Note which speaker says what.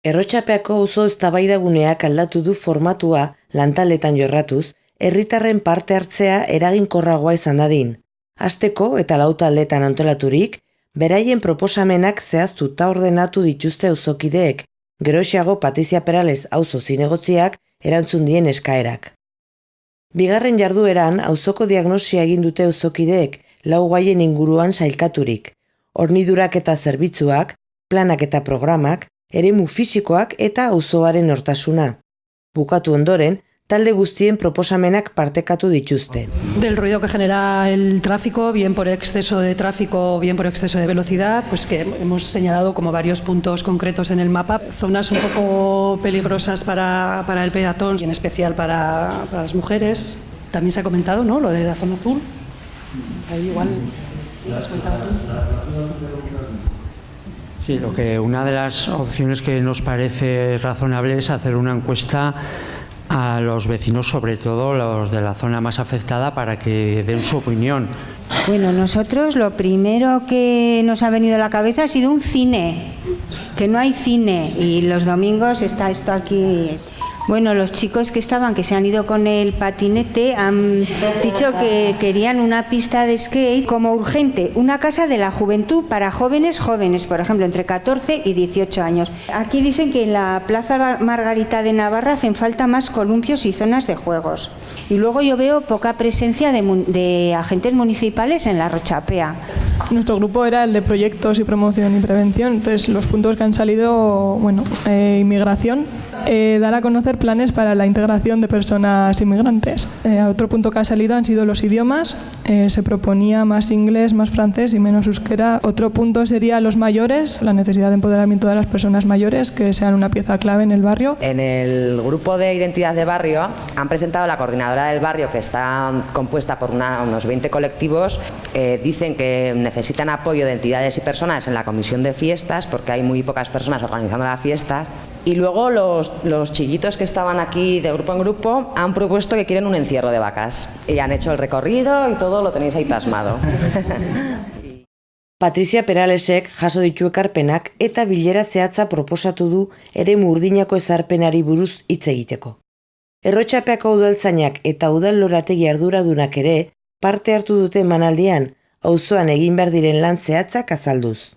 Speaker 1: Errotxapeako auzo eztabaidaguneak aldatu du formatua lantaldetan jorratuz, herritarren parte hartzea eraginkorragoa izan dadin. Hasteko eta lau taldetan antolaturik, beraien proposamenak zehaztuta ordenatu dituzte auzokideek, geroxeago Patrizia Perales auzo zinegotziak erantzun dien eskaerak. Bigarren jardueran auzoko diagnosia egin dute auzokideek, lau gaien inguruan sailkaturik. Hornidurak eta zerbitzuak, planak eta programak, eremu fisikoak eta auzoaren hortasuna. Bukatu ondoren, talde guztien proposamenak partekatu dituzte.
Speaker 2: Del ruido que genera el tráfico, bien por exceso de tráfico, bien por exceso de velocidad, pues que hemos señalado como varios puntos concretos en el mapa, zonas un poco peligrosas para el peatón y en especial para las mujeres. También se ha comentado, ¿no?, lo de la zona azul. Ahí igual lo has comentado tú.
Speaker 3: Sí, una de las opciones que nos parece razonable es hacer una encuesta a los vecinos, sobre todo los de la zona más afectada, para que den su opinión.
Speaker 4: Bueno, nosotros lo primero que nos ha venido a la cabeza ha sido un cine, que no hay cine y los domingos está esto aquí. Bueno, los chicos que se han ido con el patinete han dicho que querían una pista de skate como urgente, una casa de la juventud para jóvenes, por ejemplo, entre 14 y 18 años. Aquí dicen que en la Plaza Margarita de Navarra hacen falta más columpios y zonas de juegos. Y luego yo veo poca presencia de agentes municipales en la Rochapea.
Speaker 5: Nuestro grupo era el de proyectos y promoción y prevención, entonces los puntos que han salido, inmigración, dar a conocer planes para la integración de personas inmigrantes. Otro punto que ha salido han sido los idiomas, se proponía más inglés, más francés y menos euskera. Otro punto sería los mayores, la necesidad de empoderamiento de las personas mayores, que sean una pieza clave en el barrio.
Speaker 6: En el grupo de identidad de barrio han presentado la coordinadora del barrio, que está compuesta por unos 20 colectivos, dicen que necesitan apoyo de entidades y personas en la comisión de fiestas, porque hay muy pocas personas organizando las fiestas. Y luego los chiquitos que estaban aquí de grupo en grupo han propuesto que quieren un encierro de vacas. Y han hecho el recorrido y todo lo tenéis ahí plasmado.
Speaker 1: Patrizia Peralesek jaso ditu ekarpenak eta bilera zehatza proposatu du eremu urdinako ezarpenari buruz hitz egiteko. Errotxapeako udaltzainak eta udal lorategi arduradunak ere parte hartu dute emanaldian, auzoan egin behar diren lan zehatzak azalduz.